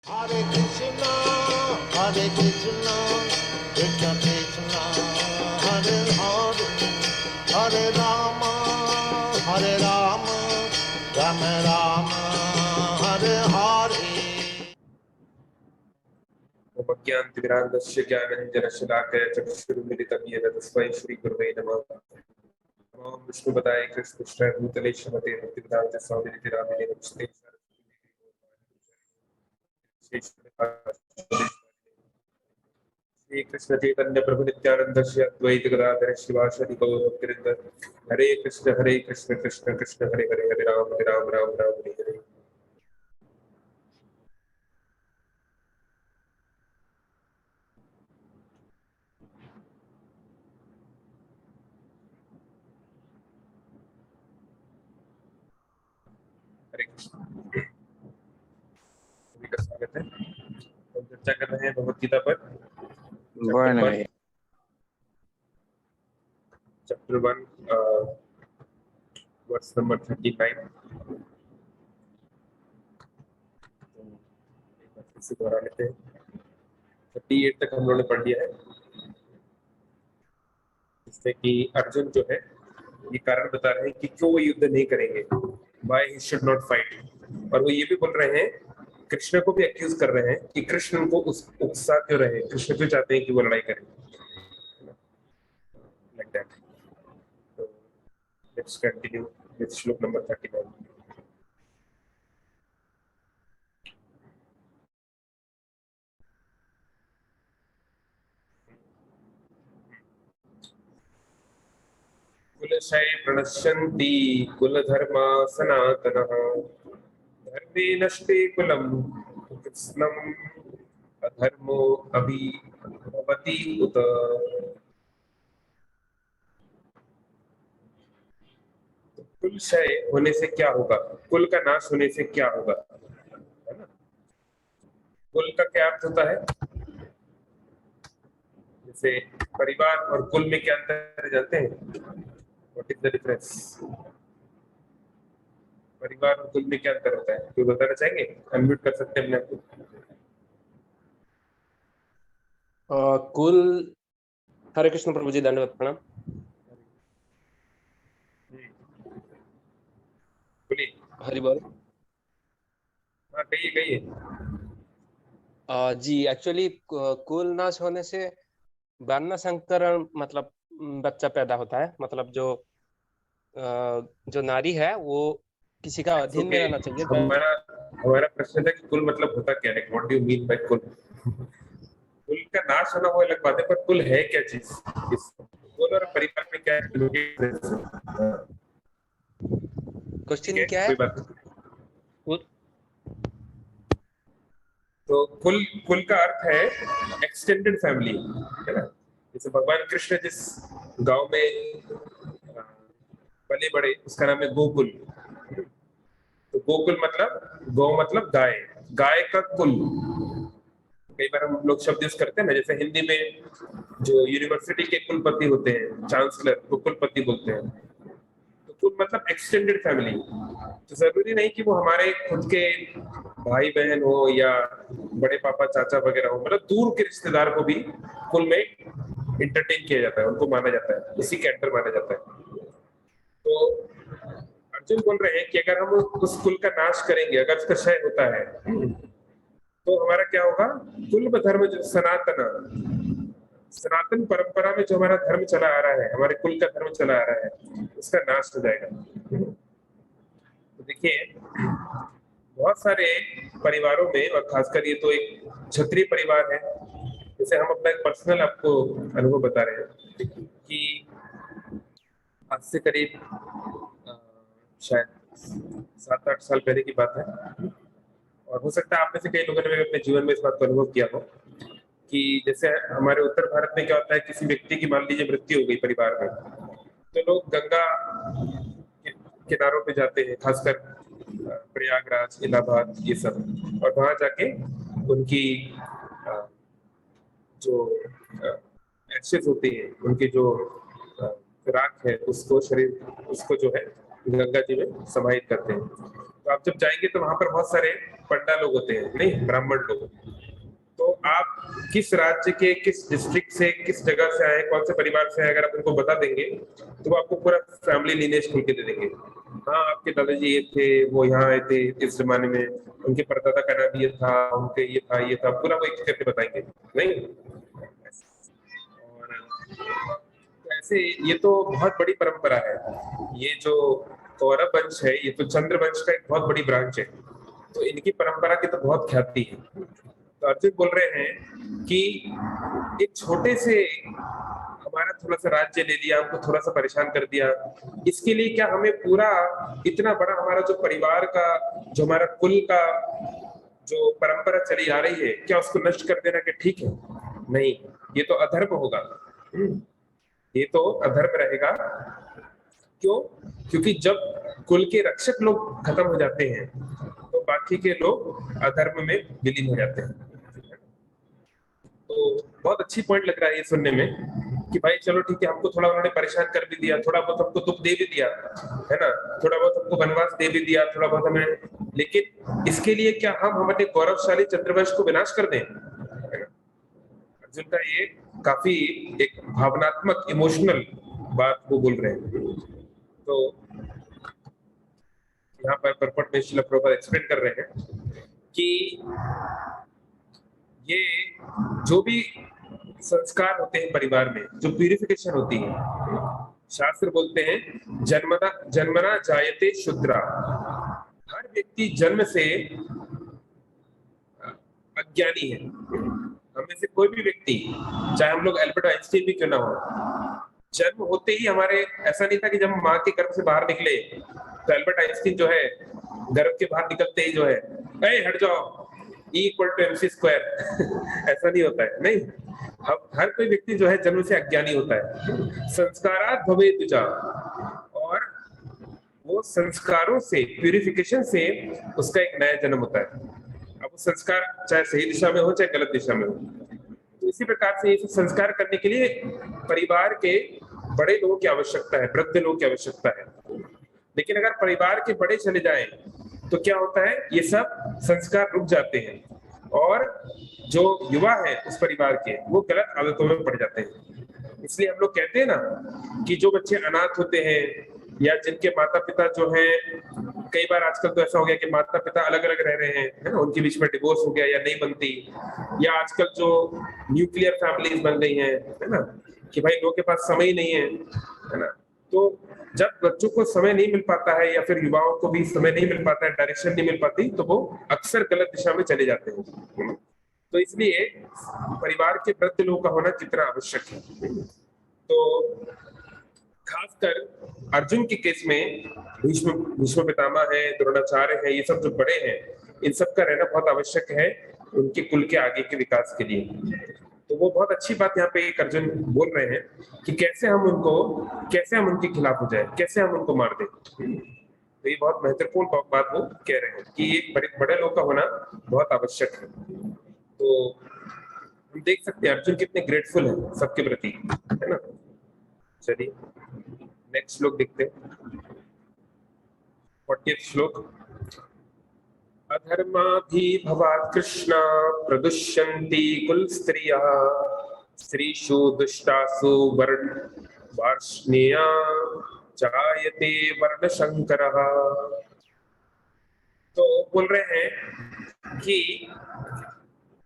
Hare Krishna, Hare Krishna, Krishna Krishna, Hare Hare, Hare Rama, Hare Rama, Rama Rama, Hare Hare. उपज्ञान्तिमिरान्धस्य ज्ञानञ्जनशलाकया चक्षुरुन्मिलितं येन तस्मै श्रीगुरवे नमः। ओम विष्णुपदाय कृष्णकृष्णाय भूतले श्रीमते भक्तिवेदान्त स्वामिनिधि नामिने नमस्ते। श्री कृष्ण चैतन्य प्रभु नित्यानंद श्री अद्वैत गदाधर शिवासादि गौर भक्तवृंद। हरे कृष्ण कृष्ण कृष्ण हरे हरे, हरे राम राम राम हरे हरे। हरे कृष्ण, सभी का स्वागत है। हम चर्चा कर रहे हैं भगवद गीता पर चैप्टर 1 वर्स नंबर 39। इसे दोहरा लेते हैं। 38 तक हम लोगों ने पढ़ लिया है, जिससे कि अर्जुन जो है ये कारण बता रहे हैं कि क्यों वो युद्ध नहीं करेंगे, why he should not fight। और वो ये भी बोल रहे हैं, कृष्ण को भी एक्यूज कर रहे हैं कि कृष्ण उनको उकसा क्यों रहे, कृष्ण क्यों चाहते हैं कि वो लड़ाई करें, लाइक दैट। तो लेट्स कंटिन्यू विद श्लोक नंबर 39। कुलशय प्रणश्यन्ति कुलधर्मा सनातनः, धर्मे नष्टे कुलं कृत्स्नम् अधर्मो अभिभवति उत। कुल क्षय होने से क्या होगा, कुल का नाश होने से क्या होगा, है ना। कुल का क्या अर्थ होता है, जैसे परिवार और कुल में क्या अंतर है जानते हैं? What is the difference? परिवार और कुल में क्या अंतर होता है, कोई बताना चाहेंगे? अनम्यूट कर सकते हैं अपने आप को। कुल, हरे कृष्ण प्रभु जी, दंडवत प्रणाम। बोलिए। हरि बोल। हाँ कहिए। जी एक्चुअली कुल नाश होने से वर्ण संकरण मतलब बच्चा पैदा होता है, मतलब जो नारी है वो किसी का अधीन में रहना चाहिए। हमारा प्रश्न था कि कुल मतलब होता क्या है, what do you mean by कुल? कुल का नाश होना वो अलग बात है, पर कुल है क्या चीज? कुल और परिवार में क्या क्वेश्चन क्या है? कोई बात नहीं। तो कुल का अर्थ है एक्सटेंडेड फैमिली, है ना। जैसे भगवान कृष्ण जिस गांव में पले बड़े उसका नाम है गोकुल। तो गोकुल मतलब गौ मतलब गाय, गाय का कुल। कई बार हम लोग शब्द यूज करते हैं ना, जैसे हिंदी में जो यूनिवर्सिटी के कुलपति होते हैं, चांसलर को कुलपति बोलते हैं। तो कुल मतलब एक्सटेंडेड फैमिली। तो जरूरी नहीं कि वो हमारे खुद के भाई बहन हो या बड़े पापा चाचा वगैरह हो, मतलब दूर के रिश्तेदार को भी कुल में इंटरटेन किया जाता है, उनको माना जाता है, इसी के अंडर माना जाता है। तो अर्जुन बोल रहे हैं कि अगर हम उस कुल का नाश करेंगे, अगर उसका क्षय होता है तो हमारा क्या होगा? कुल धर्म जो सनातन परंपरा में जो हमारा धर्म चला आ रहा है, हमारे कुल का धर्म चला आ रहा है, उसका नाश हो जाएगा। तो देखिए बहुत सारे परिवारों में, और खासकर ये तो एक क्षत्रिय परिवार है, जैसे हम अपना एक पर्सनल आपको अनुभव बता रहे हैं कि आज से करीब शायद 7-8 साल पहले की बात है, और हो सकता है आप में से कई लोगों ने अपने जीवन में इस बात को अनुभव किया हो कि जैसे हमारे उत्तर भारत में क्या होता है, किसी व्यक्ति की मान लीजिए मृत्यु हो गई परिवार में, तो लोग गंगा किनारों पे जाते हैं, खासकर प्रयागराज, इलाहाबाद, ये सब, और वहां जाके उनकी जो एशेज होती है, उनकी जो राख है, उसको शरीर उसको जो है गंगा जी में समाहित करते हैं। तो आप जब जाएंगे तो वहां पर बहुत सारे पंडा लोग होते हैं, नहीं ब्राह्मण लोग। तो आप किस राज्य के, किस डिस्ट्रिक्ट से, किस जगह से आए, कौन से परिवार से आए, अगर आप उनको बता देंगे तो वो आपको पूरा फैमिली लीनेज खोल के दे देंगे। हाँ, आपके दादाजी ये थे, वो यहाँ आए थे इस जमाने में, उनके परदादा का नाम ये था, उनके ये था, ये था, पूरा वो एक करके बताएंगे, नहीं। और ऐसे ये तो बहुत बड़ी परंपरा है। ये जो कौरव वंश है, ये तो चंद्र वंश का एक बहुत बड़ी ब्रांच है, तो इनकी परंपरा की तो बहुत ख्याति है। तो अर्जुन बोल रहे हैं कि एक छोटे से हमारा थोड़ा सा राज्य ले लिया, हमको थोड़ा सा परेशान कर दिया, इसके लिए क्या हमें पूरा इतना बड़ा हमारा जो परिवार का, जो हमारा कुल का जो परंपरा चली आ रही है, क्या उसको नष्ट कर देना कि ठीक है? नहीं, ये तो अधर्म होगा, ये तो अधर्म रहेगा। क्यों? क्योंकि जब कुल के रक्षक लोग खत्म हो जाते हैं तो बाकी के लोग अधर्म में विलीन हो जाते हैं। तो बहुत अच्छी पॉइंट लग रहा है ये सुनने में कि भाई चलो ठीक है, हमको थोड़ा उन्होंने परेशान कर भी दिया, थोड़ा बहुत हमको दुख दे भी दिया, है ना, थोड़ा बहुत हमको वनवास दे भी दिया, थोड़ा बहुत हमें, लेकिन इसके लिए क्या हम हमारे गौरवशाली चंद्रवंश को विनाश कर दें? अर्जुन का ये काफी एक भावनात्मक, इमोशनल बात वो बोल रहे हैं। तो यहाँ पर परपट में श्रील प्रभुपाद एक्सप्लेन कर रहे हैं कि ये जो भी संस्कार होते हैं परिवार में, जो प्यूरिफिकेशन होती है, शास्त्र बोलते हैं जन्मना जायते शूद्रा। हर व्यक्ति जन्म से अज्ञानी है। हम में से कोई भी व्यक्ति, चाहे हम लोग एल्बर्ट आइंस्टीन भी क्यों ना हो, जन्म होते ही हमारे, ऐसा नहीं था कि जब माँ के गर्भ से बाहर निकले तो एल्बर्ट आइंस्टीन जो है गर्भ के बाहर निकलते ही जो है, ए हट जाओ, E = mc², ऐसा नहीं होता है, नहीं। हर कोई व्यक्ति जो है जन्म से अज्ञानी होता है। संस्कारात् भवेत् द्विजा, और वो संस्कारों से, प्यूरिफिकेशन से उसका एक नया जन्म होता है। अब वो संस्कार चाहे सही दिशा में हो चाहे गलत दिशा में हो। तो इसी प्रकार से ये सब संस्कार करने के लिए परिवार के बड़े लोगों की आवश्यकता है, वृद्ध लोगों की आवश्यकता है। लेकिन अगर परिवार के बड़े चले जाएं तो क्या होता है, ये सब संस्कार रुक जाते हैं और जो युवा है उस परिवार के, वो गलत आदतों में पड़ जाते हैं। इसलिए हम लोग कहते हैं ना कि जो बच्चे अनाथ होते हैं या जिनके माता पिता जो हैं, कई बार आजकल तो ऐसा हो गया कि माता पिता अलग अलग रह रहे हैं, है ना, उनके बीच में डिवोर्स हो गया या नहीं बनती, या आजकल जो न्यूक्लियर फैमिलीज बन गई हैं, है ना, कि भाई लोगों के पास समय ही नहीं है ना। तो जब बच्चों को समय नहीं मिल पाता है या फिर युवाओं को भी समय नहीं मिल पाता है, डायरेक्शन नहीं मिल पाती, तो वो अक्सर गलत दिशा में चले जाते हैं। तो इसलिए परिवार के वृद्ध लोगों का होना कितना आवश्यक है। तो खासकर अर्जुन के केस में भीष्म पितामह है, द्रोणाचार्य है, ये सब जो बड़े हैं, इन सब का रहना बहुत आवश्यक है उनके कुल के आगे के विकास के लिए। तो वो बहुत अच्छी बात यहाँ पे अर्जुन बोल रहे हैं कि कैसे हम उनके खिलाफ हो जाए, कैसे हम उनको मार दें। तो ये बहुत महत्वपूर्ण बात वो कह रहे हैं कि एक बड़े लोग का होना बहुत आवश्यक है। तो हम देख सकते हैं अर्जुन कितने ग्रेटफुल हैं सबके प्रति, है ना। चलिए नेक्स्ट श्लोक देखते हैं, 40वां श्लोक। अधर्माभिभवात् कृष्ण प्रदुष्यन्ति कुलस्त्रियः स्त्रीषु दुष्टासु वार्ष्णेया जायते वर्णशंकरः। तो बोल रहे हैं कि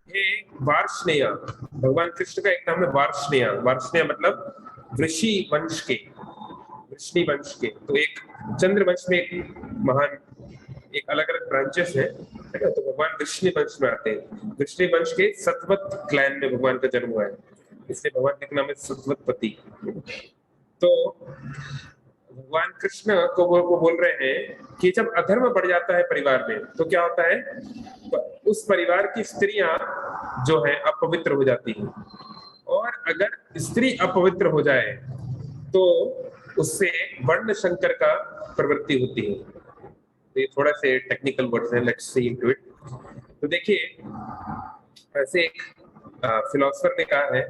हे वार्ष्णेय, भगवान कृष्ण का एक नाम है वार्ष्णेय। वार्ष्णेय मतलब ऋषि वंश के, वृष्णि वंश के। तो एक चंद्र वंश में एक महान, एक अलग अलग ब्रांचेस है, तो भगवान वृष्णि वंश में आते हैं। वृष्णि वंश के सतवत क्लैन में भगवान का जन्म हुआ है, इसलिए भगवान का नाम है सतवतपति। तो भगवान कृष्ण को वो बोल रहे हैं कि जब अधर्म बढ़ जाता है परिवार में तो क्या होता है, उस परिवार की स्त्रियां जो है अपवित्र हो जाती हैं, और अगर स्त्री अपवित्र हो जाए तो उससे वर्ण शंकर का प्रवृत्ति होती है। तो ये थोड़ा से टेक्निकल वर्ड्स हैं, लेट्स सी इनटू इट। तो देखिए, ऐसे एक फिलोसफर ने कहा है,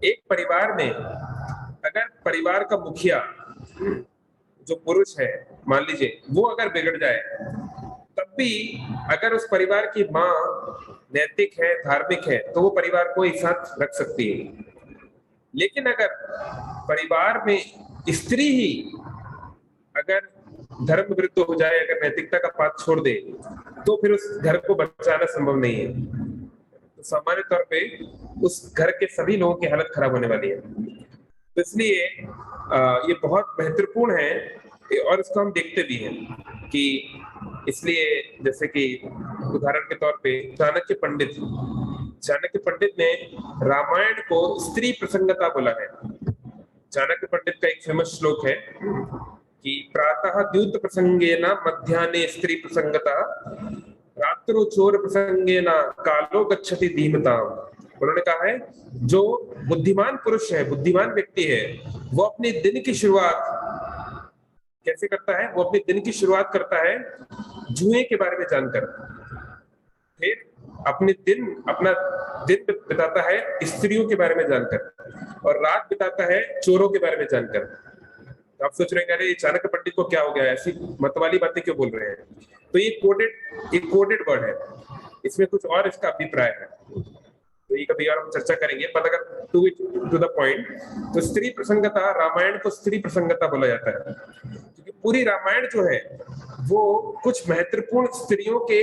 एक परिवार में अगर परिवार का मुखिया जो पुरुष है, मान लीजिए वो अगर बिगड़ जाए तब भी अगर उस परिवार की माँ नैतिक है, धार्मिक है, तो वो परिवार को एक साथ रख सकती है। लेकिन अगर परिवार में स्त्री ही अगर धर्म विरुद्ध हो जाए, अगर नैतिकता का पाथ छोड़ दे, तो फिर उस घर को बचाना संभव नहीं है। तो सामान्य तौर पे उस घर के सभी लोगों की हालत खराब होने वाली है। तो इसलिए ये बहुत महत्वपूर्ण है और इसको हम देखते भी हैं कि इसलिए जैसे कि उदाहरण के तौर पे चाणक्य पंडित ने रामायण को स्त्री प्रसंगता बोला है। चाणक्य पंडित का एक फेमस श्लोक है कि प्रातः द्यूत प्रसंगेन मध्याह्ने स्त्री प्रसंगता रात्रौ चोर प्रसंगेन कालो गच्छति धीमताम्। उन्होंने कहा है जो बुद्धिमान पुरुष है, बुद्धिमान व्यक्ति है, वो अपने दिन की शुरुआत कैसे करता है? वो अपने दिन की शुरुआत करता है जुए के बारे में जानकर, फिर अपना दिन बिताता है स्त्रियों के बारे में जानकर, और रात बिताता है चोरों के बारे में जानकर। तो आप सोच रहे हैं अरे चाणक्य पंडित को क्या हो गया, ऐसी मतवाली बातें क्यों बोल रहे हैं? तो ये कोडेड वर्ड है, इसमें कुछ और इसका अभिप्राय है, तो ये कभी और हम चर्चा करेंगे। पर अगर टू द पॉइंट, तो स्त्री प्रसंगता, रामायण को स्त्री प्रसंगता बोला जाता है क्योंकि पूरी रामायण जो है वो कुछ महत्वपूर्ण स्त्रियों के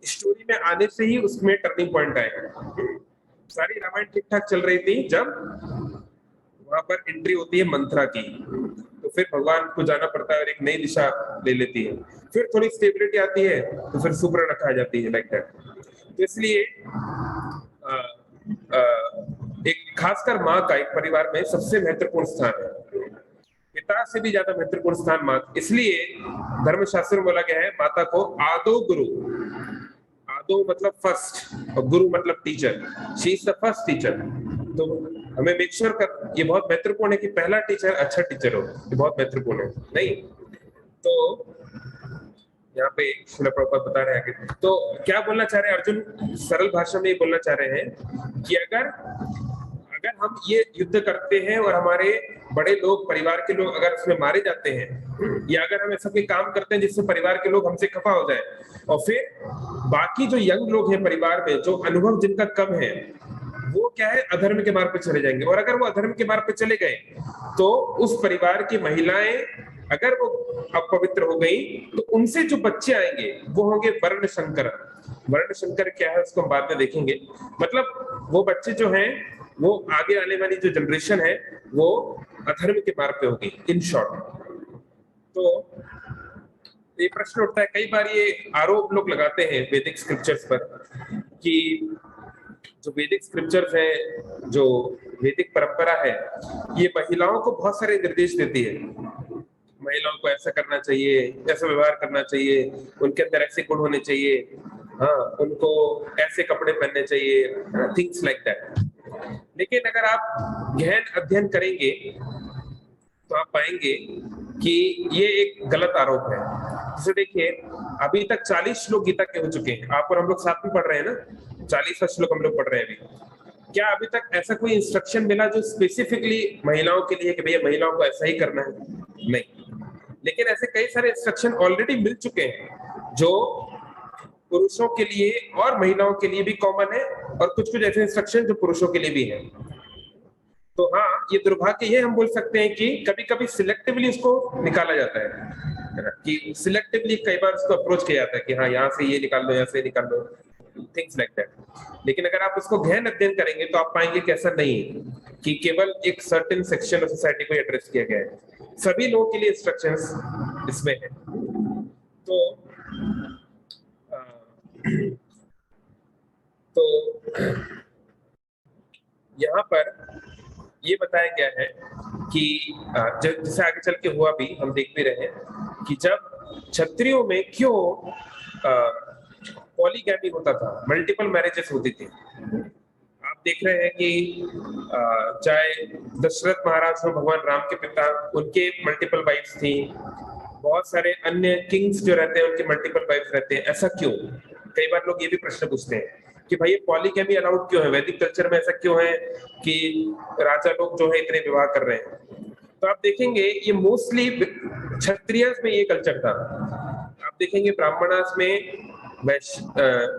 स्टोरी में आने से ही उसमें टर्निंग पॉइंट आएगा। सारी रामायण ठीक ठाक चल रही थी जब वहां पर एंट्री होती है मंथरा की, तो फिर भगवान को जाना पड़ता है और एक नई दिशा ले लेती है, फिर थोड़ी स्टेबिलिटी आती है तो फिर सुपर्णखा आ जाती है, लाइक दैट। तो इसलिए एक खासकर माँ का एक परिवार में सबसे महत्वपूर्ण स्थान है, पिता से भी ज्यादा महत्वपूर्ण स्थान माँ। इसलिए धर्मशास्त्र में बोला गया है माता को आदो गुरु, आदो मतलब फर्स्ट और गुरु मतलब teacher, she is the first teacher. तो हमें मेक श्योर कर, ये बहुत महत्वपूर्ण है कि पहला टीचर अच्छा टीचर हो, ये बहुत महत्वपूर्ण है। नहीं तो यहाँ पे श्रील प्रभुपाद बता रहे हैं तो क्या बोलना चाह रहे हैं अर्जुन? सरल भाषा में ये बोलना चाह रहे हैं कि अगर हम ये युद्ध करते हैं और हमारे बड़े लोग, परिवार के लोग अगर उसमें मारे जाते हैं, या अगर हम ऐसा कोई काम करते हैं जिससे परिवार के लोग हमसे खफा हो जाए, और फिर बाकी जो यंग लोग हैं परिवार में, जो अनुभव जिनका कम है, वो क्या है अधर्म के मार्ग पे चले जाएंगे। और अगर वो अधर्म के मार्ग पे चले गए तो उस परिवार की महिलाएं अगर वो अपवित्र हो गई तो उनसे जो बच्चे आएंगे वो होंगे वर्ण शंकर। वर्ण शंकर क्या है उसको हम बाद में देखेंगे। मतलब वो बच्चे जो हैं वो आगे आने वाली जो जनरेशन है वो अधर्म के मार्ग पे होगी, इन शॉर्ट। तो ये प्रश्न उठता है, कई बार ये आरोप लोग लगाते हैं वैदिक स्क्रिप्चर्स पर कि जो वैदिक स्क्रिप्चर्स है, जो वैदिक परंपरा है, ये महिलाओं को बहुत सारे निर्देश देती है। महिलाओं को ऐसा करना चाहिए, ऐसा व्यवहार करना चाहिए, उनके अंदर ऐसे गुण होने चाहिए, हाँ, उनको ऐसे कपड़े पहनने चाहिए, थिंग्स लाइक दैट। लेकिन अगर आप गहन अध्ययन करेंगे तो आप पाएंगे कि ये एक गलत आरोप है। जैसे देखिए अभी तक 40 श्लोक गीता के हो चुके हैं, आप और हम लोग साथ में पढ़ रहे हैं ना, 40वां श्लोक हम लोग पढ़ रहे हैं अभी। क्या अभी तक ऐसा कोई इंस्ट्रक्शन मिला जो स्पेसिफिकली महिलाओं के लिए कि भैया महिलाओं को ऐसा ही करना है? नहीं। लेकिन ऐसे कई सारे इंस्ट्रक्शन ऑलरेडी मिल चुके हैं जो पुरुषों के लिए और महिलाओं के लिए भी कॉमन है, और कुछ कुछ ऐसे इंस्ट्रक्शन जो पुरुषों के लिए भी है। तो हाँ, ये दुर्भाग्य ये हम बोल सकते हैं कि कभी कभी सिलेक्टिवली उसको निकाला जाता है, कि सिलेक्टिवली कई बार उसको अप्रोच किया जाता है कि हाँ यहाँ से ये निकाल दो, यहाँ से निकाल दो, थिंग्स लाइक दैट। लेकिन अगर आप उसको गहन अध्ययन करेंगे तो आप पाएंगे कि ऐसा नहीं है कि केवल एक सर्टेन सेक्शन ऑफ सोसाइटी को एड्रेस किया गया है, सभी लोगों के लिए इंस्ट्रक्शंस इसमें है। तो यहाँ पर ये बताया गया है कि जैसे आगे चल के हुआ भी हम देख भी रहे हैं कि जब क्षत्रियों में क्यों पॉलीगैमी होता था, मल्टीपल मैरिजेस होती थी। आप देख रहे हैं कि चाहे दशरथ महाराज हो, भगवान राम के पिता, उनके मल्टीपल वाइफ्स थी, बहुत सारे अन्य किंग्स जो रहते हैं उनके मल्टीपल वाइफ्स रहते हैं। ऐसा क्यों? कई बार लोग ये भी प्रश्न पूछते हैं कि भाई ये पॉलीगैमी अलाउड क्यों है, वैदिक कल्चर में ऐसा क्यों है कि राजा लोग जो है इतने विवाह कर रहे हैं? तो आप देखेंगे ये मोस्टली क्षत्रिय में ये कल्चर था। आप आप देखेंगे ब्राह्मणास में,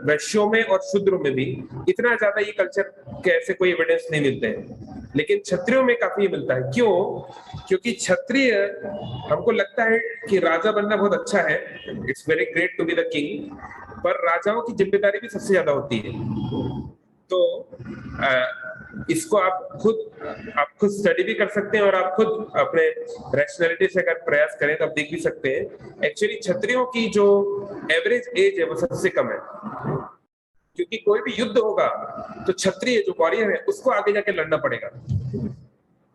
वैश्यों में और शूद्रों में भी इतना ज्यादा ये कल्चर के ऐसे कोई एविडेंस नहीं मिलते हैं, लेकिन क्षत्रियों में काफी मिलता है। क्यों? क्योंकि क्षत्रिय, हमको लगता है कि राजा बनना बहुत अच्छा है, it's very great to be the king, पर राजाओं की जिम्मेदारी भी सबसे ज्यादा होती है। तो इसको आप खुद स्टडी भी कर सकते हैं, और आप खुद अपने रैशनैलिटी से अगर प्रयास करें तो आप देख भी सकते हैं एक्चुअली क्षत्रियों की जो एवरेज एज है वो सबसे कम है। क्योंकि कोई भी युद्ध होगा तो क्षत्रिय जो वॉरियर है उसको आगे जाके लड़ना पड़ेगा,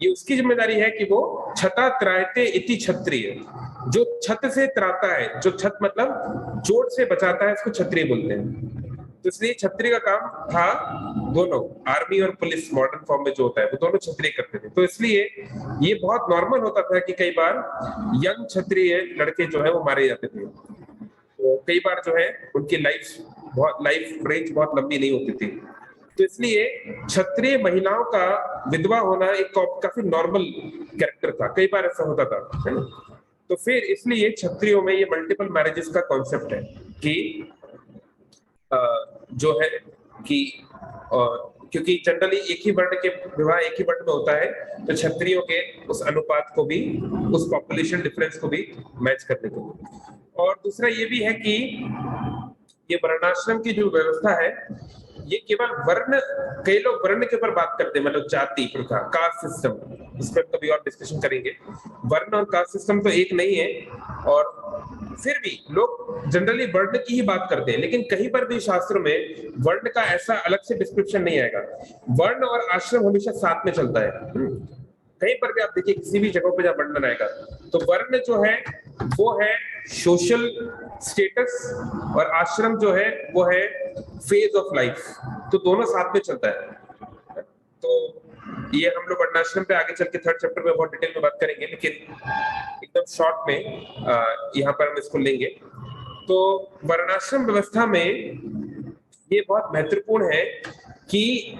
ये उसकी जिम्मेदारी है कि वो छता त्रायते इति क्षत्रिय, जो छत से त्राता है, जो छत मतलब चोट से बचाता है, इसको क्षत्रिय बोलते हैं। तो इसलिए क्षत्रिय का काम था, दोनों आर्मी और पुलिस मॉडर्न फॉर्म में जो होता है वो दोनों क्षत्रिय करते थे। तो इसलिए ये बहुत नॉर्मल होता था कि कई बार यंग क्षत्रिय लड़के जो है वो मारे जाते थे। तो कई बार जो है उनकी लाइफ रेंज बहुत लंबी नहीं होती थी। तो इसलिए क्षत्रिय महिलाओं का विधवा होना एक काफी नॉर्मल कैरेक्टर था, कई बार ऐसा होता था, है ना। तो फिर इसलिए क्षत्रियों में ये मल्टीपल मैरिजेस का कॉन्सेप्ट है कि जो है कि क्योंकि जनरली एक ही वर्ण के विवाह एक ही वर्ण में होता है, तो क्षत्रियों के उस अनुपात को भी, उस पॉपुलेशन डिफरेंस को भी मैच करने को। और दूसरा ये भी है कि ये वर्णाश्रम की जो व्यवस्था है ये केवल वर्ण, कई लोग वर्ण के ऊपर बात करते हैं, मतलब जाति प्रथा, कास्ट सिस्टम, इस पर कभी और डिस्कशन करेंगे। वर्ण और कास्ट सिस्टम तो एक नहीं है, और फिर भी लोग जनरली वर्ण की ही बात करते हैं, लेकिन कहीं पर भी शास्त्रों में वर्ण का ऐसा अलग से डिस्क्रिप्शन नहीं आएगा। वर्ण और आश्रम हमेशा साथ में चलता है। कहीं पर भी आप देखिए किसी भी जगह पे जहाँ वर्णन आएगा तो वर्ण जो है वो है सोशल स्टेटस, और आश्रम जो है वो है फेज ऑफ लाइफ, तो दोनों साथ में चलता है। तो ये हम लोग वर्णाश्रम पे आगे चल के 3rd चैप्टर में बहुत डिटेल में बात करेंगे, लेकिन एकदम शॉर्ट में यहाँ पर हम इसको लेंगे। तो वर्णाश्रम व्यवस्था में ये बहुत महत्वपूर्ण है कि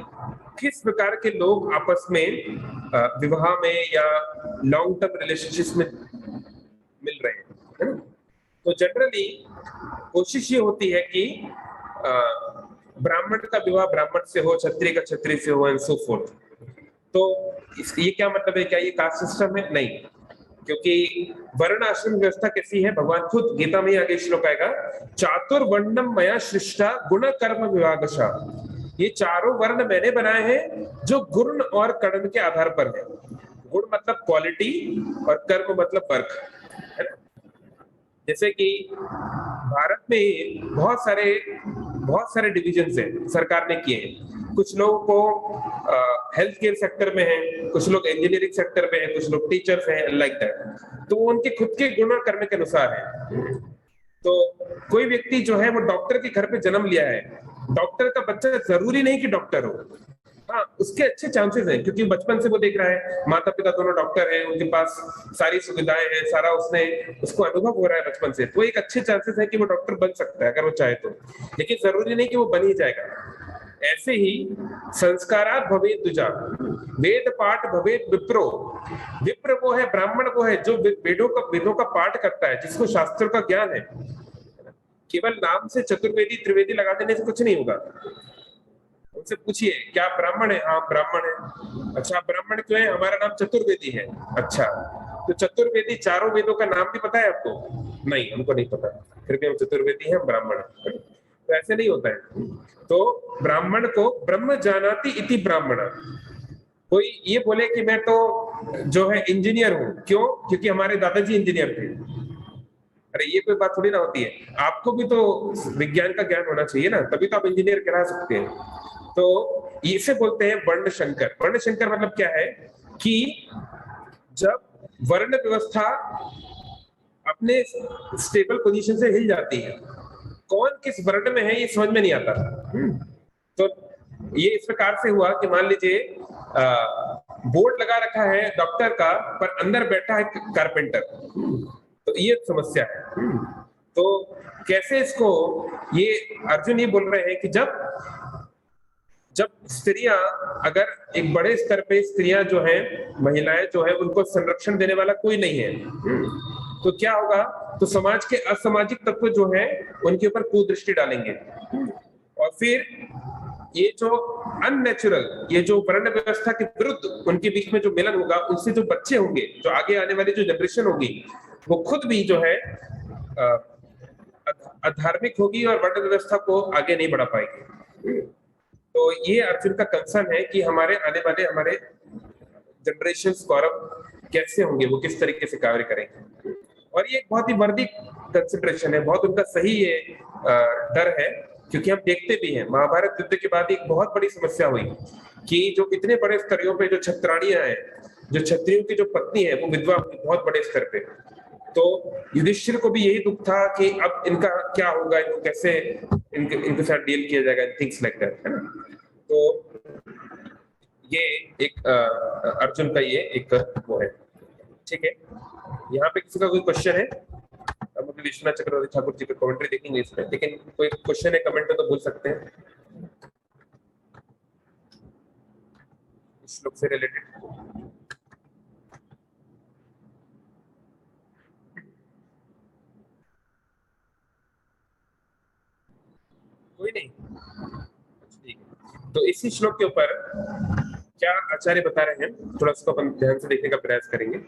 किस प्रकार के लोग आपस में विवाह में या लॉन्ग टर्म रिलेशनशिप में मिल रहे हैं, है ना। तो जनरली कोशिश ये होती है कि ब्राह्मण का विवाह ब्राह्मण से हो, क्षत्रिय का क्षत्रिय से हो, एंड सो फोर्थ। तो ये क्या मतलब है? क्या ये कास्ट सिस्टम है? नहीं, क्योंकि वर्ण आश्रम व्यवस्था कैसी है? भगवान खुद गीता में आगे श्लोक आएगा, चातुर्वर्णम मया सृष्टा गुण कर्म विभागशः, ये चारों वर्ण मैंने बनाए हैं जो गुण और कर्म के आधार पर है। गुण मतलब क्वालिटी और कर्म मतलब वर्क, है ना। जैसे कि भारत में बहुत सारे डिविजन्स हैं सरकार ने किए हैं। कुछ लोगों को हेल्थ केयर सेक्टर में है, कुछ लोग इंजीनियरिंग सेक्टर में है, कुछ लोग टीचर्स हैं, लाइक दैट। तो उनके खुद के गुण और कर्म के अनुसार है। तो कोई व्यक्ति जो है वो डॉक्टर के घर पे जन्म लिया है, डॉक्टर का बच्चा जरूरी नहीं कि डॉक्टर हो, हाँ उसके अच्छे चांसेस हैं, क्योंकि बचपन से वो देख रहा है माता पिता दोनों डॉक्टर हैं, उनके पास सारी सुविधाएं हैं, सारा उसको अनुभव हो रहा है बचपन से, तो एक अच्छे चांसेस है कि वो डॉक्टर बन सकता है अगर वो चाहे तो, लेकिन जरूरी नहीं कि वो बन ही जाएगा। ऐसे ही संस्कारात् भवेत् द्विजा, वेद पाठ भवेत् विप्रो, विप्र वो है, ब्राह्मण वो है जो वेदों का पाठ करता है, जिसको शास्त्रों का ज्ञान है। केवल नाम से चतुर्वेदी त्रिवेदी लगा देने से कुछ नहीं होगा। उनसे पूछिए क्या ब्राह्मण है? हाँ ब्राह्मण है। अच्छा ब्राह्मण क्यों है? हमारा नाम चतुर्वेदी है। अच्छा तो चतुर्वेदी चारों वेदों का नाम भी पता है आपको? नहीं, हमको नहीं पता, फिर भी हम चतुर्वेदी हैं, हम ब्राह्मण हैं। तो ऐसे नहीं होता है। तो ब्राह्मण को ब्रह्म जानाति इति ब्राह्मण, कोई ये बोले कि मैं तो जो है इंजीनियर हूं, क्यों? क्योंकि हमारे दादाजी इंजीनियर थे। अरे ये कोई बात थोड़ी ना होती है, आपको भी तो विज्ञान का ज्ञान होना चाहिए ना, तभी तो आप इंजीनियर करा सकते हैं। तो इसे बोलते हैं वर्ण संकर। वर्ण संकर मतलब क्या है कि जब वर्ण व्यवस्था अपने स्टेबल पोजीशन से हिल जाती है, कौन किस वर्ण में है ये समझ में नहीं आता। तो ये इस प्रकार से हुआ कि मान लीजिए बोर्ड लगा रखा है डॉक्टर का, पर अंदर बैठा है कारपेंटर, तो ये समस्या है। तो कैसे इसको, ये अर्जुन ये बोल रहे हैं कि जब स्त्रियां, अगर एक बड़े स्तर पे स्त्रियां जो हैं, महिलाएं जो है, उनको संरक्षण देने वाला कोई नहीं है, तो क्या होगा, तो समाज के असामाजिक तत्व जो है उनके ऊपर कुदृष्टि डालेंगे, और फिर ये जो अननेचुरल, ये जो वर्ण व्यवस्था के विरुद्ध उनके बीच में जो मिलन होगा, उनसे जो बच्चे होंगे, जो आगे आने वाली जो जनरेशन होगी, वो खुद भी जो है अधार्मिक होगी और वर्ण व्यवस्था को आगे नहीं बढ़ा पाएगी। तो ये अर्जुन का कंसर्न है कि हमारे आने वाले हमारे जनरेशंस कौरव कैसे होंगे, वो किस तरीके से कार्य करेंगे। और ये एक बहुत ही वर्दी कंसिडरेशन है, बहुत उनका सही ये डर है, क्योंकि हम देखते भी हैं महाभारत युद्ध के बाद एक बहुत बड़ी समस्या हुई कि जो इतने बड़े स्तरों पे जो क्षत्राणियां हैं, जो क्षत्रियों की जो पत्नी है, वो विधवा हुई बहुत बड़े स्तर पे। तो युधिष्ठिर को भी यही दुख था कि अब इनका क्या होगा, इनको कैसे इनके साथ डील किया जाएगा, थिंग्स लाइक दैट, है ना। तो ये एक अर्जुन का ये एक वो है, ठीक है। यहाँ पे किसी का कोई क्वेश्चन है? अब विश्वनाथ चक्रवर्ती ठाकुर जी का कमेंट्री देखेंगे इसमें, लेकिन कोई क्वेश्चन है कमेंट में तो बोल सकते हैं इस श्लोक से रिलेटेड। कोई नहीं, ठीक है। तो इसी श्लोक के ऊपर क्या आचार्य बता रहे हैं, थोड़ा उसको अपन ध्यान से देखने का प्रयास करेंगे।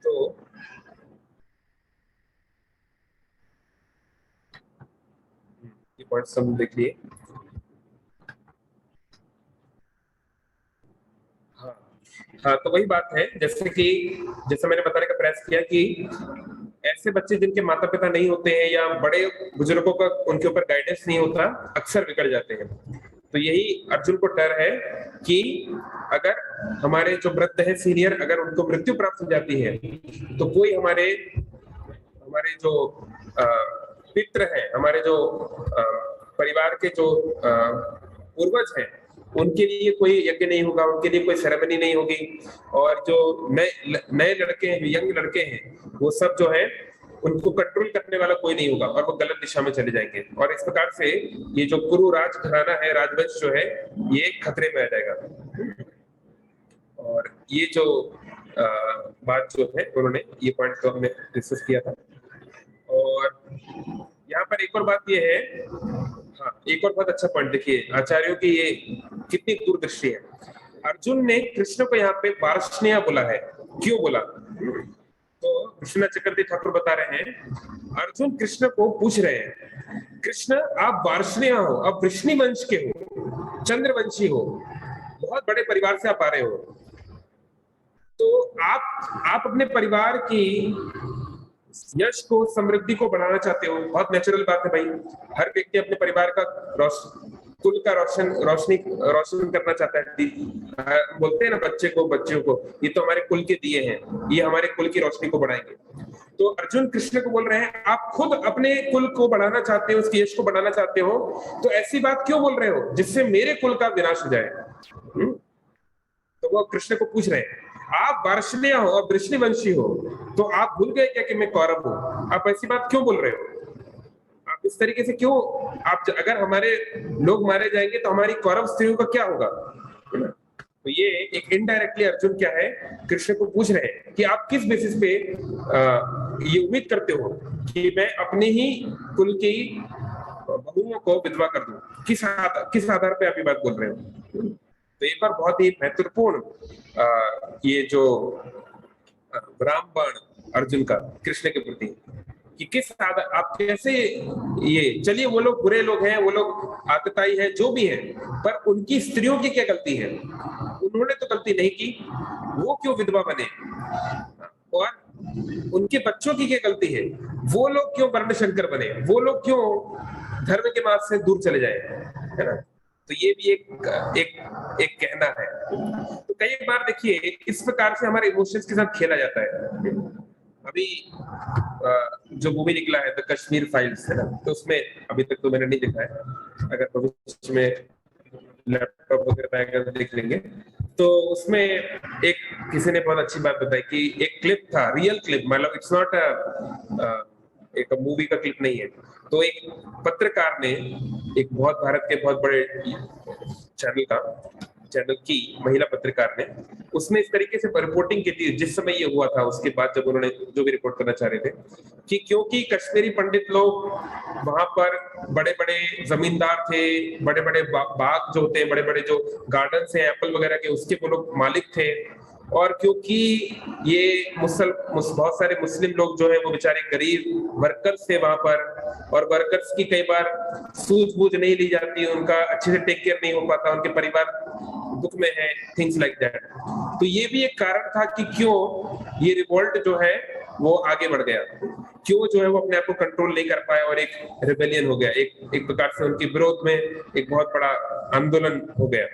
तो ये पॉइंट्स हम देख लिए। हाँ, तो वही बात है, जैसे मैंने बताने का प्रयास किया कि ऐसे बच्चे जिनके माता पिता नहीं होते हैं या बड़े बुजुर्गों का उनके ऊपर गाइडेंस नहीं होता, अक्सर बिगड़ जाते हैं। तो यही अर्जुन को डर है कि अगर हमारे जो वृद्ध है सीनियर, अगर उनको मृत्यु प्राप्त हो जाती है, तो कोई हमारे जो पितृ है, हमारे जो परिवार के जो पूर्वज हैं, उनके लिए कोई यज्ञ नहीं होगा, उनके लिए कोई सेरेमनी नहीं होगी, और जो नए लड़के हैं, यंग लड़के हैं, वो सब जो है उनको कंट्रोल करने वाला कोई नहीं होगा, और वो गलत दिशा में चले जाएंगे। और इस प्रकार से ये जो कुरु राज घराना है, राजवंश जो है, ये खतरे में आ जाएगा। और ये जो बात जो है उन्होंने ये पॉइंट तो हमने डिस्कस किया था। और यहाँ पर एक और बात ये है, हाँ, एक और बहुत अच्छा पॉइंट देखिए आचार्यों की, ये कितनी दूरदृष्टि है। अर्जुन ने कृष्ण को यहाँ पे वार्ष्णेय बोला है, क्यों बोला? तो विश्वनाथ चक्रवर्ती ठाकुर बता रहे हैं, अर्जुन कृष्ण को पूछ रहे हैं, कृष्ण आप वार्ष्णेय हो, आप वृष्णि वंश के हो, चंद्रवंशी हो, बहुत बड़े परिवार से आप आ रहे हो, तो आप अपने परिवार की यश को, समृद्धि को बढ़ाना चाहते हो। बहुत नेचुरल बात है भाई, हर व्यक्ति अपने परिवार का कुल का रोशन करना चाहता है। बोलते हैं ना बच्चों को ये तो हमारे कुल के दिए हैं, ये हमारे कुल की रोशनी को बढ़ाएंगे। तो अर्जुन कृष्ण को बोल रहे हैं, आप खुद अपने कुल को बढ़ाना चाहते हो, उसके यश को बढ़ाना चाहते हो, तो ऐसी बात क्यों बोल रहे हो जिससे मेरे कुल का विनाश हो जाए? तो वो कृष्ण को पूछ रहे हैं, आप वार्ष्णेय हो और वृष्णिवंशी हो, तो आप भूल गए क्या कि मैं कौरव हूं? आप ऐसी बात क्यों बोल रहे हो? आप इस तरीके से क्यों, आप अगर हमारे लोग मारे जाएंगे तो हमारी कौरव स्त्रियों का क्या होगा? तो ये एक इनडायरेक्टली अर्जुन क्या है, कृष्ण को पूछ रहे हैं कि आप किस बेसिस पे ये उम्मीद करते हो कि मैं अपने ही कुल की बहुओं को विधवा कर दूं? किस आधार पे आप ये बात बोल रहे हो? तो एक बार बहुत ही महत्वपूर्ण ये जो रामबाण अर्जुन का कृष्ण के प्रति, कि किस आप कैसे, ये चलिए वो लोग बुरे लोग हैं, वो लोग आतताई है, जो भी है, पर उनकी स्त्रियों की क्या गलती है? उन्होंने तो गलती नहीं की, वो क्यों विधवा बने? और उनके बच्चों की क्या गलती है? वो लोग क्यों वर्णशंकर बने? वो लोग क्यों धर्म के मार्ग से दूर चले जाए? है ना। तो ये भी एक कहना है। तो कई बार देखिए इस प्रकार से हमारे इमोशंस के साथ खेला जाता है। अभी जो मूवी निकला है द कश्मीर फाइल्स, है ना, तो उसमें अभी तक तो मैंने नहीं देखा है, अगर भविष्य में लैपटॉप वगैरह आएगा देख लेंगे। तो उसमें एक किसी ने बहुत अच्छी बात बताई कि एक क्लिप था, रियल क्लिप, मतलब इट्स नॉट एक मूवी का क्लिप नहीं है। तो एक पत्रकार ने, एक भारत के बहुत बड़े चैनल का, चैनल की महिला पत्रकार ने, उसने इस तरीके से रिपोर्टिंग की थी जिस समय ये हुआ था, उसके बाद जब उन्होंने जो भी रिपोर्ट करना चाह रहे थे, कि क्योंकि कश्मीरी पंडित लोग वहां पर बड़े बड़े जमींदार थे, बड़े बड़े बाग जो होते हैं, बड़े बड़े जो गार्डन हैं एप्पल वगैरह के, उसके वो लोग मालिक थे, और क्योंकि ये बहुत सारे मुस्लिम लोग जो है वो बेचारे गरीब वर्कर्स थे वहां पर, और वर्कर्स की कई बार सूझबूझ नहीं ली जाती, उनका अच्छे से टेक केयर नहीं हो पाता, उनके परिवार दुख में है, थिंग्स लाइक दैट। तो ये भी एक कारण था कि क्यों ये रिवोल्ट जो है वो आगे बढ़ गया, क्यों जो है वो अपने आप को कंट्रोल नहीं कर पाए और एक रिबेलियन हो गया, एक प्रकार से उनके विरोध में एक बहुत बड़ा आंदोलन हो गया।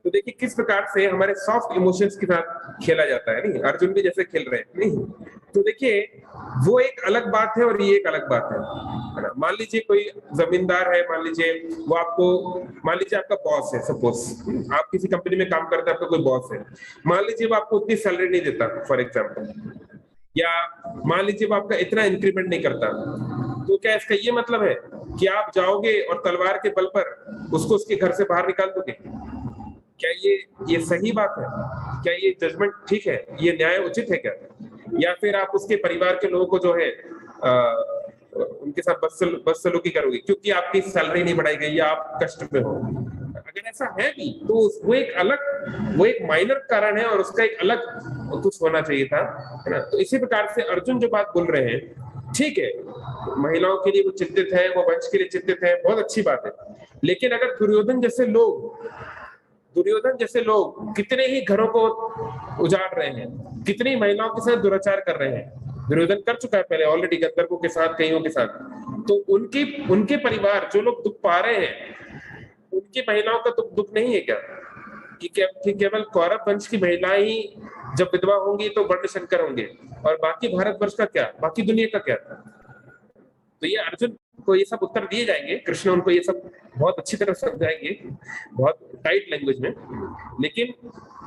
तो देखिए किस प्रकार से हमारे सॉफ्ट इमोशंस के साथ खेला जाता है, नहीं अर्जुन भी जैसे खेल रहे हैं, नहीं तो देखिए वो एक अलग बात है और ये एक अलग बात है ना। मान लीजिए कोई जमींदार है, मान लीजिए वो आपको, मान लीजिए आपका बॉस है, सपोज आप किसी कंपनी में काम करते हैं, आपका कोई बॉस है, मान लीजिए वो आपको उतनी सैलरी नहीं देता फॉर एग्जाम्पल, या मान लीजिए वो आपका इतना इंक्रीमेंट नहीं करता, तो क्या इसका ये मतलब है कि आप जाओगे और तलवार के बल पर उसको उसके घर से बाहर निकाल दोगे? क्या ये सही बात है? क्या ये जजमेंट ठीक है? ये न्याय उचित है क्या? या फिर आप उसके परिवार के लोगों को जो है उनके साथ बदसलूकी करोगे क्योंकि आपकी सैलरी नहीं बढ़ाई गई या आप कष्ट में हो? अगर ऐसा है भी तो वो एक माइनर कारण है और उसका एक अलग कुछ होना चाहिए था, है ना। तो इसी प्रकार से अर्जुन जो बात बोल रहे हैं, ठीक है, महिलाओं के लिए वो चिंतित है, वो वंश के लिए चिंतित है, बहुत अच्छी बात है, लेकिन अगर दुर्योधन जैसे लोग कितने ही घरों को उजाड़ रहे हैं, कितनी महिलाओं के साथ दुराचार कर रहे हैं, दुर्योधन कर चुका है पहले ऑलरेडी गंधर्वों के साथ, कईयों के साथ, तो उनके परिवार जो लोग दुख पा रहे हैं, उनकी महिलाओं का दुख नहीं है क्या? कि केवल कौरव वंश की महिलाएं ही जब विधवा होंगी तो वर्ण शंकर होंगे, और बाकी भारतवर्ष का क्या, बाकी दुनिया का क्या? तो ये अर्जुन को ये सब उत्तर दिए जाएंगे, कृष्ण उनको ये सब बहुत अच्छी तरह समझाएंगे, बहुत टाइट लैंग्वेज में। लेकिन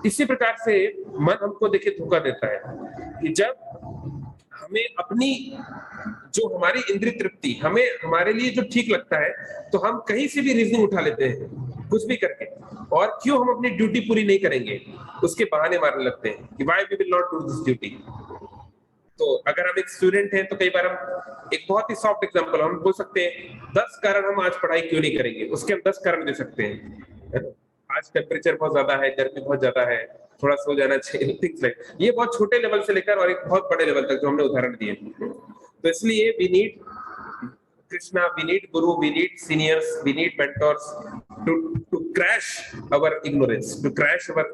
इसी प्रकार से मन हमको देखिए धोखा देता है कि जब हमें अपनी जो हमारी इंद्रिय तृप्ति, हमें हमारे लिए जो ठीक लगता है, तो हम कहीं से भी रीजनिंग उठा लेते हैं कुछ भी करके, और क्यों हम अपनी ड्यूटी पूरी नहीं करेंगे उसके बहाने मारने लगते हैं कि why we will not do this duty. तो अगर हम एक स्टूडेंट हैं तो कई बार हम एक बहुत ही सॉफ्ट एग्जांपल हम बोल सकते हैं 10 कारण हम आज पढ़ाई क्यों नहीं करेंगे, उसके हम 10 कारण दे सकते हैं। आज टेम्परेचर बहुत ज्यादा है, गर्मी बहुत ज्यादा है, थोड़ा सो जाना चाहिए, थिंग्स लाइक ये बहुत छोटे लेवल से लेकर और एक बहुत बड़े लेवल तक जो हमने उदाहरण दिए। तो इसलिए we need Krishna, we need guru, we need seniors, we need mentors to crash our ignorance, to crash our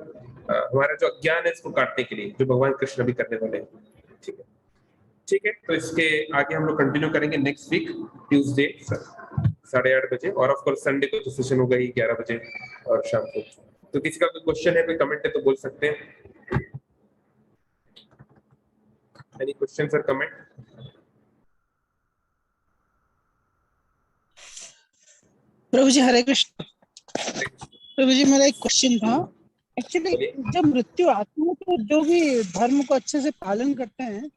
हमारा जो अज्ञान है इसको काटने के लिए, जो भगवान कृष्ण भी करने वाले हैं। ठीक है, तो इसके आगे हम लोग कंटिन्यू करेंगे नेक्स्ट वीक ट्यूसडे 8:30 बजे, और ऑफ कोर्स संडे को तो सेशन होगा ही 11 बजे और शाम को। तो किसी का कोई क्वेश्चन है, कोई कमेंट है तो बोल सकते हैं। Any question sir, comment? Prabhu ji Hare Krishna. Prabhu ji मेरा एक क्वेश्चन था, एक्चुअली जब मृत्यु आती है तो जो भी धर्म को अच्छे से पालन करते हैं,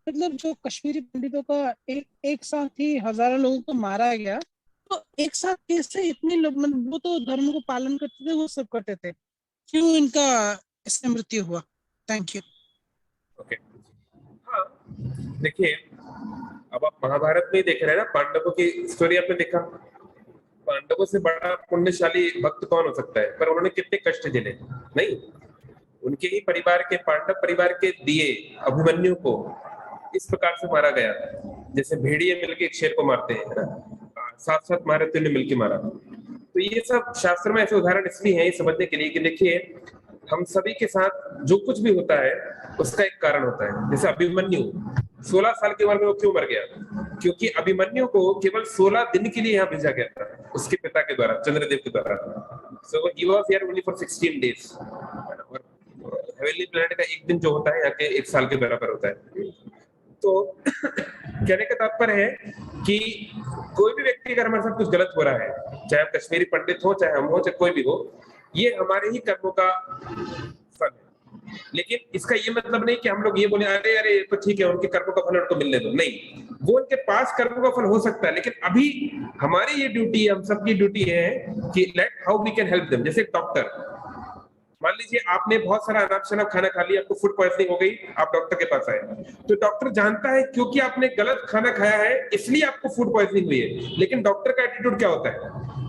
मतलब जो कश्मीरी पंडितों का एक साथ ही हजारों लोगों को मारा गया, तो एक साथ कैसे इतने लोग, मतलब वो तो धर्म को पालन करते थे, वो सब करते थे, क्यों इनका इससे मृत्यु हुआ? Thank you. ओके, हाँ देखिए, अब आप महाभारत में देख रहे हैं ना, पांडवों की स्टोरी आपने देखा, पांडवों से बड़ा पुण्यशाली भक्त कौन हो सकता है? पर उन्होंने कितने कष्ट झेले, नहीं उनके ही परिवार के, पांडव परिवार के दिए अभिमन्यु को इस प्रकार से मारा गया, जैसे भेड़िए मिलके एक शेर को मारते हैं, है ना, साथ साथ महारथियों ने मिलके मारा। तो ये सब शास्त्र में ऐसे उदाहरण इसलिए हैं, ये समझने के लिए कि देखिए हम सभी के साथ जो कुछ भी होता है उसका एक कारण होता है। जैसे अभिमन्यु 16 साल की उम्र में वो क्यों मर गया? क्योंकि अभिमन्यु को केवल 16 दिन के लिए यहाँ भेजा गया था उसके पिता के द्वारा, चंद्रदेव के द्वारा। So he was here only for 16 days, और हेवनली प्लैनेट का एक दिन जो होता है यहाँ के 1 साल के बराबर होता है। तो कहने का तात्पर्य है कि कोई भी व्यक्ति अगर हमारे साथ कुछ गलत हो रहा है, चाहे हम कश्मीरी पंडित हो, चाहे हम हो, चाहे कोई भी हो, ये हमारे ही कर्मों का फल है। लेकिन इसका ये मतलब नहीं कि हम लोग ये बोले अरे अरे तो ठीक है, उनके कर्मों का फल उनको मिलने दो, नहीं, वो उनके पास कर्मों का फल हो सकता है, लेकिन अभी हमारी ये ड्यूटी, हम सबकी ड्यूटी है कि let how we can help them. जैसे डॉक्टर, मान लीजिए आपने बहुत सारा अनाप शनाप खाना खा लिया, आपको फूड पॉइजनिंग हो गई, आप डॉक्टर के पास आए, तो डॉक्टर जानता है क्योंकि आपने गलत खाना खाया है इसलिए आपको फूड पॉइजनिंग हुई है। लेकिन डॉक्टर का एटीट्यूड क्या होता है?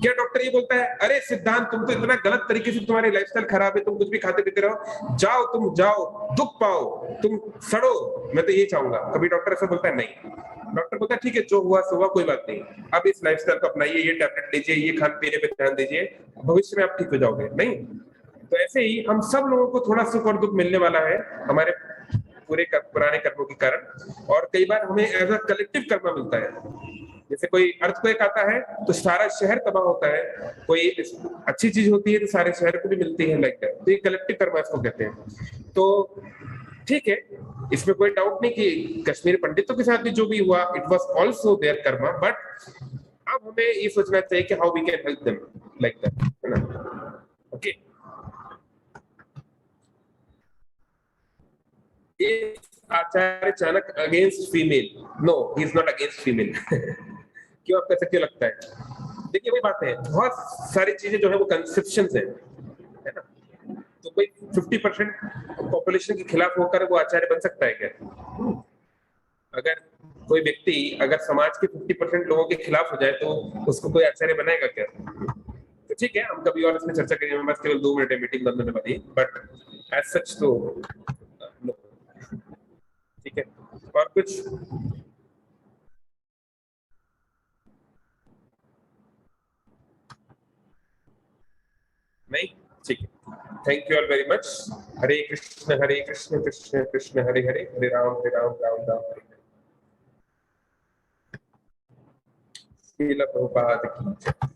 क्या डॉक्टर ये बोलता है अरे सिद्धांत तुम तो इतना गलत तरीके से, तुम्हारी लाइफस्टाइल खराब है, तुम कुछ भी खाते पीते रहो, जाओ तुम जाओ दुख पाओ, तुम सड़ो, मैं तो ये चाहूंगा? कभी डॉक्टर ऐसा बोलता है? नहीं। डॉक्टर बोलता है ठीक है जो हुआ सो हुआ, कोई बात नहीं, अब इस लाइफस्टाइल को अपनाइए, ये टैबलेट लीजिए, ये खाने पीने पे ध्यान दीजिए, भविष्य में आप ठीक हो जाओगे। नहीं। तो ऐसे ही हम सब लोगों को थोड़ा सुख और दुख मिलने वाला है हमारे पूरे पुराने कर्मों के कारण, और कई बार हमें एज अ कलेक्टिव कर्म मिलता है। जैसे कोई अर्थक्वेक आता है तो सारा शहर तबाह होता है, कोई अच्छी चीज होती है तो सारे शहर को भी मिलती है, लाइक दैट। तो ये कलेक्टिव कर्म इसको कहते हैं। तो ठीक है, इसमें कोई डाउट नहीं कि कश्मीरी पंडितों के साथ भी जो भी हुआ, it was also there karma, but अब हमें ये सोचना चाहिए कि how we can help them, like that, है ना? Okay. Acharya Chanakya against female? No, he is not against female. क्यों, आपको ऐसा क्यों लगता है? देखिए वही बात है, बहुत सारी चीजें जो है वो कंसेप्शंस है ना? तो कोई 50% पॉपुलेशन के खिलाफ होकर वो आचार्य बन सकता है क्या? अगर कोई व्यक्ति अगर समाज के 50% लोगों के खिलाफ हो जाए तो उसको कोई आचार्य बनाएगा क्या? तो ठीक है, हम कभी और इसमें चर्चा करेंगे, हमारे पास केवल 2 मिनट है मीटिंग बंद होने वाली है, बट एज सच तो ठीक है। और कुछ? नहीं? ठीक है, thank you all very much. Hare Krishna Krishna Krishna Hare Hare, Hare Ram Ram Ram Hare Hare. Srila Prabhupada की जय।